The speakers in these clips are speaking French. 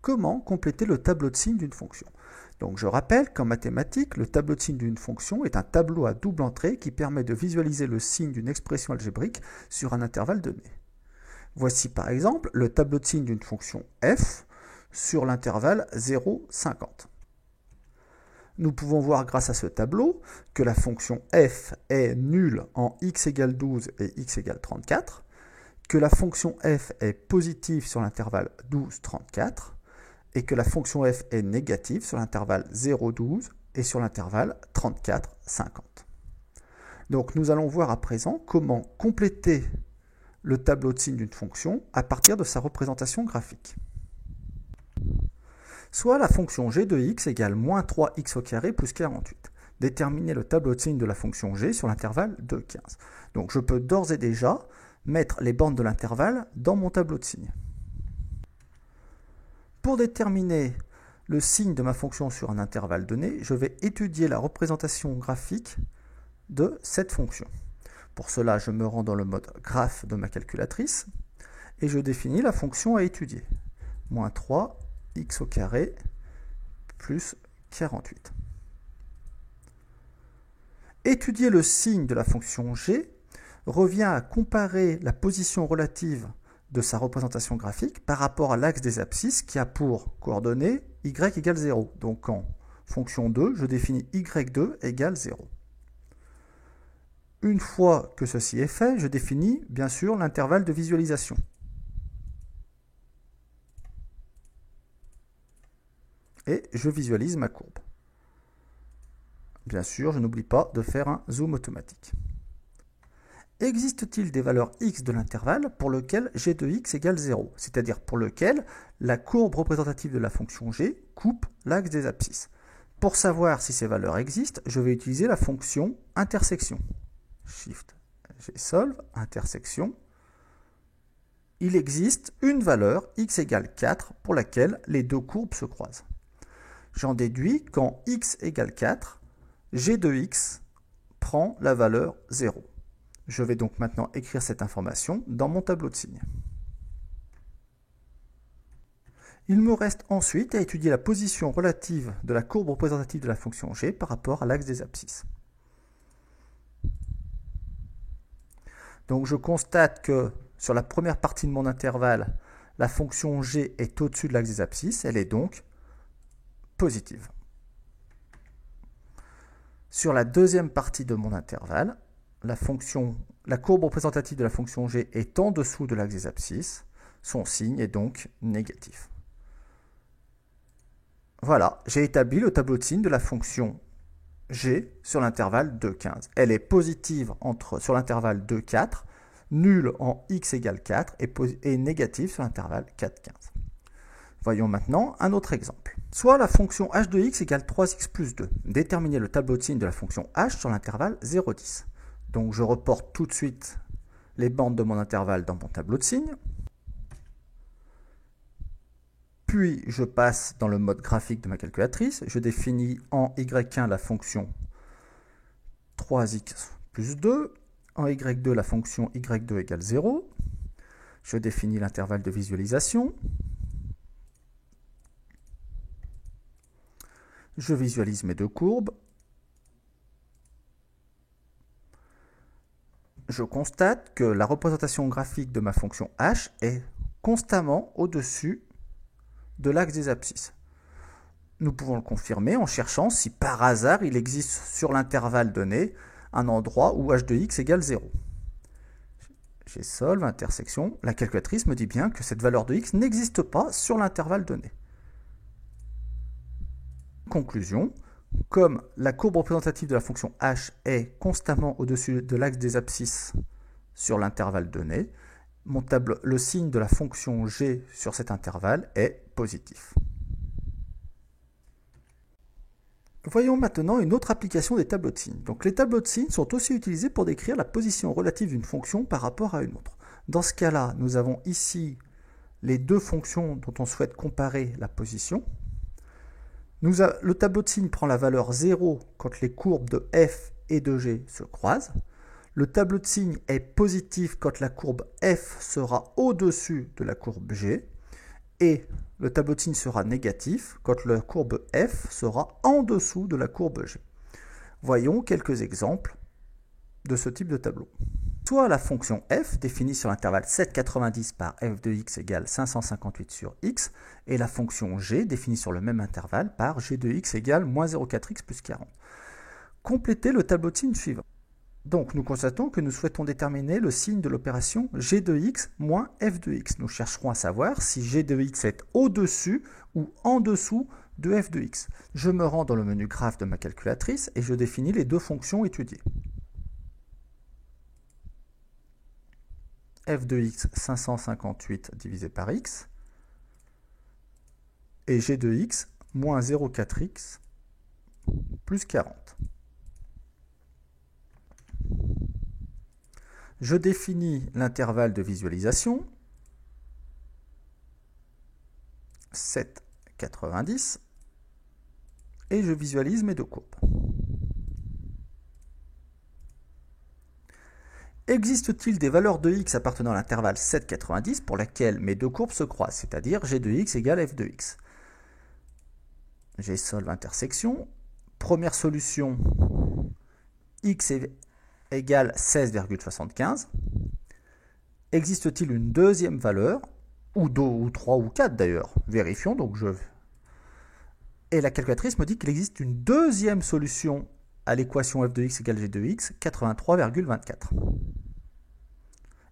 comment compléter le tableau de signes d'une fonction. Donc je rappelle qu'en mathématiques, le tableau de signes d'une fonction est un tableau à double entrée qui permet de visualiser le signe d'une expression algébrique sur un intervalle donné. Voici par exemple le tableau de signes d'une fonction f sur l'intervalle 0, 50. Nous pouvons voir grâce à ce tableau que la fonction f est nulle en x égale 12 et x égale 34, que la fonction f est positive sur l'intervalle 12, 34, et que la fonction f est négative sur l'intervalle 0, 12 et sur l'intervalle 34, 50. Donc nous allons voir à présent comment compléter le tableau de signes d'une fonction à partir de sa représentation graphique. Soit la fonction g de x égale moins 3x au carré plus 48. Déterminer le tableau de signes de la fonction g sur l'intervalle de 15. Donc je peux d'ores et déjà mettre les bornes de l'intervalle dans mon tableau de signes. Pour déterminer le signe de ma fonction sur un intervalle donné, je vais étudier la représentation graphique de cette fonction. Pour cela, je me rends dans le mode graphe de ma calculatrice et je définis la fonction à étudier. Moins 3x au carré plus 48. Étudier le signe de la fonction g revient à comparer la position relative de sa représentation graphique par rapport à l'axe des abscisses qui a pour coordonnées y égale 0. Donc en fonction 2, je définis y2 égale 0. Une fois que ceci est fait, je définis bien sûr l'intervalle de visualisation. Et je visualise ma courbe. Bien sûr, je n'oublie pas de faire un zoom automatique. Existe-t-il des valeurs x de l'intervalle pour lequel g de x égale 0, c'est-à-dire pour lequel la courbe représentative de la fonction g coupe l'axe des abscisses? Pour savoir si ces valeurs existent, je vais utiliser la fonction intersection. Shift gsolve, intersection. Il existe une valeur x égale 4 pour laquelle les deux courbes se croisent. J'en déduis quand x égale 4, g de x prend la valeur 0. Je vais donc maintenant écrire cette information dans mon tableau de signes. Il me reste ensuite à étudier la position relative de la courbe représentative de la fonction g par rapport à l'axe des abscisses. Donc je constate que sur la première partie de mon intervalle, la fonction g est au-dessus de l'axe des abscisses, elle est donc positive. Sur la deuxième partie de mon intervalle, la courbe représentative de la fonction g est en dessous de l'axe des abscisses, son signe est donc négatif. Voilà, j'ai établi le tableau de signes de la fonction g sur l'intervalle 2, 15. Elle est positive sur l'intervalle 2, 4, nulle en x égale 4 et négative sur l'intervalle 4, 15. Voyons maintenant un autre exemple. Soit la fonction h de x égale 3x plus 2. Déterminer le tableau de signes de la fonction h sur l'intervalle 0, 10. Donc je reporte tout de suite les bandes de mon intervalle dans mon tableau de signes. Puis je passe dans le mode graphique de ma calculatrice. Je définis en y1 la fonction 3x plus 2. En y2 la fonction y2 égale 0. Je définis l'intervalle de visualisation. Je visualise mes deux courbes. Je constate que la représentation graphique de ma fonction h est constamment au-dessus de l'axe des abscisses. Nous pouvons le confirmer en cherchant si par hasard il existe sur l'intervalle donné un endroit où h de x égale 0. Gsolve, intersection, la calculatrice me dit bien que cette valeur de x n'existe pas sur l'intervalle donné. Conclusion, comme la courbe représentative de la fonction h est constamment au-dessus de l'axe des abscisses sur l'intervalle donné, le signe de la fonction g sur cet intervalle est positif. Voyons maintenant une autre application des tableaux de signes. Donc les tableaux de signes sont aussi utilisés pour décrire la position relative d'une fonction par rapport à une autre. Dans ce cas-là, nous avons ici les deux fonctions dont on souhaite comparer la position. Le tableau de signes prend la valeur 0 quand les courbes de f et de g se croisent. Le tableau de signes est positif quand la courbe f sera au-dessus de la courbe g. Et le tableau de signe sera négatif quand la courbe f sera en dessous de la courbe g. Voyons quelques exemples de ce type de tableau. Soit la fonction f définie sur l'intervalle 7,90 par f de x égale 558 sur x, et la fonction g définie sur le même intervalle par g de x égale moins 0,4x plus 40. Complétez le tableau de signe suivant. Donc nous constatons que nous souhaitons déterminer le signe de l'opération g de x moins f de x. Nous chercherons à savoir si g de x est au-dessus ou en dessous de f de x. Je me rends dans le menu graphe de ma calculatrice et je définis les deux fonctions étudiées. F de x 558 divisé par x et g de x moins 0,4x plus 40. Je définis l'intervalle de visualisation 7,90 et je visualise mes deux courbes. Existe-t-il des valeurs de x appartenant à l'intervalle 7,90 pour laquelle mes deux courbes se croisent, c'est-à-dire g de x égale f de x? J'solve intersection. Première solution, x égale 16,75. Existe-t-il une deuxième valeur, ou 2, ou 3, ou 4 d'ailleurs? Vérifions, donc Et la calculatrice me dit qu'il existe une deuxième solution à l'équation f de x égale g de x, 83,24.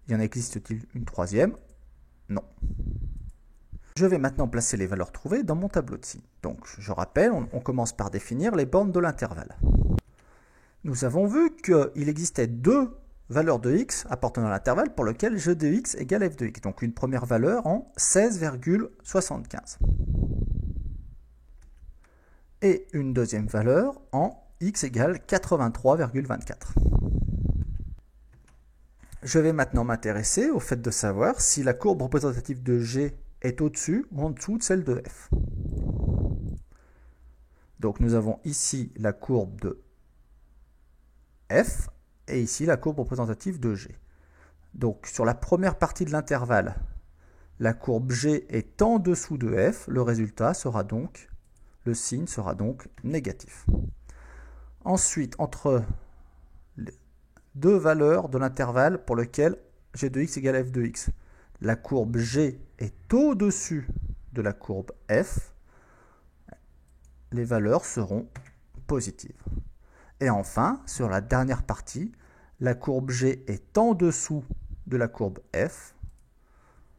Y en existe-t-il une troisième? Non. Je vais maintenant placer les valeurs trouvées dans mon tableau de signes. Donc, je rappelle, on commence par définir les bornes de l'intervalle. Nous avons vu qu'il existait deux valeurs de x appartenant à l'intervalle pour lequel g de x égale f de x. Donc, une première valeur en 16,75. Et une deuxième valeur en x égale 83,24. Je vais maintenant m'intéresser au fait de savoir si la courbe représentative de G est au-dessus ou en dessous de celle de F. Donc nous avons ici la courbe de F et ici la courbe représentative de G. Donc sur la première partie de l'intervalle, la courbe G est en dessous de F, le résultat sera donc, le signe sera donc négatif. Ensuite, entre les deux valeurs de l'intervalle pour lequel g de x égale f de x, la courbe G est au-dessus de la courbe F, les valeurs seront positives. Et enfin, sur la dernière partie, la courbe G est en dessous de la courbe F,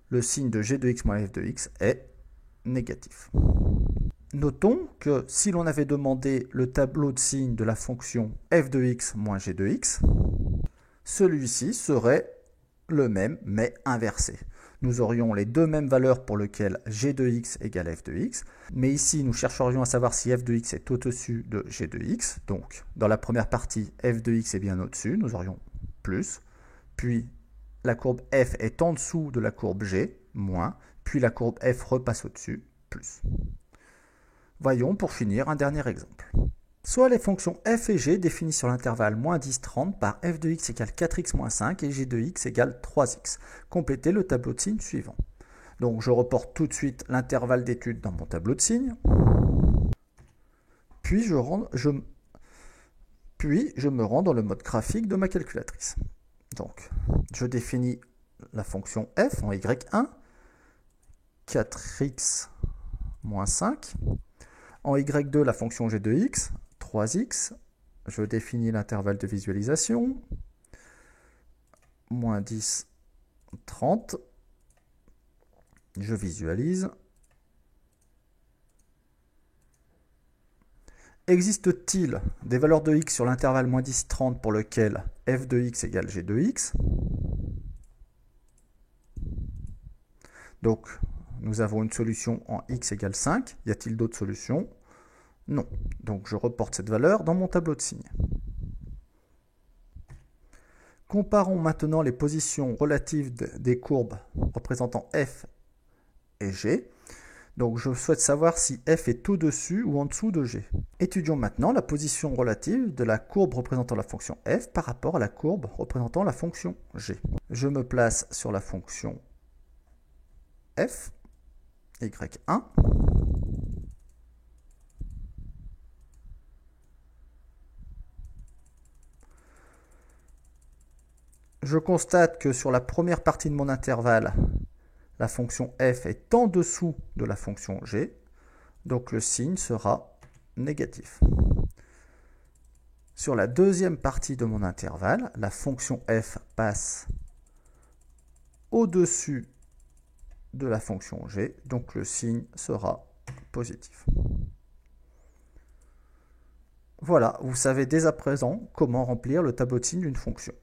le signe de g de x moins f de x est négatif. Notons que si l'on avait demandé le tableau de signes de la fonction f de x moins g de x, celui-ci serait le même mais inversé. Nous aurions les deux mêmes valeurs pour lesquelles g de x égale f de x, mais ici nous chercherions à savoir si f de x est au-dessus de g de x. Donc dans la première partie, f de x est bien au-dessus, nous aurions plus, puis la courbe f est en dessous de la courbe g, moins, puis la courbe f repasse au-dessus, plus. Voyons pour finir un dernier exemple. Soit les fonctions f et g définies sur l'intervalle moins 10, 30 par f de x égale 4x moins 5 et g de x égale 3x. Complétez le tableau de signes suivant. Donc je reporte tout de suite l'intervalle d'étude dans mon tableau de signes. Puis je me rends dans le mode graphique de ma calculatrice. Donc je définis la fonction f en y1, 4x moins 5. En y2, la fonction g de x, 3x. Je définis l'intervalle de visualisation, moins 10, 30. Je visualise. Existe-t-il des valeurs de x sur l'intervalle moins 10, 30 pour lequel f de x égale g de x? Donc, nous avons une solution en x égale 5. Y a-t-il d'autres solutions? Non. Donc je reporte cette valeur dans mon tableau de signes. Comparons maintenant les positions relatives des courbes représentant f et g. Donc je souhaite savoir si f est au-dessus ou en dessous de g. Étudions maintenant la position relative de la courbe représentant la fonction f par rapport à la courbe représentant la fonction g. Je me place sur la fonction f. y1. Je constate que sur la première partie de mon intervalle, la fonction f est en dessous de la fonction g, donc le signe sera négatif. Sur la deuxième partie de mon intervalle, la fonction f passe au-dessus de la fonction g, donc le signe sera positif. Voilà, vous savez dès à présent comment remplir le tableau de signes d'une fonction.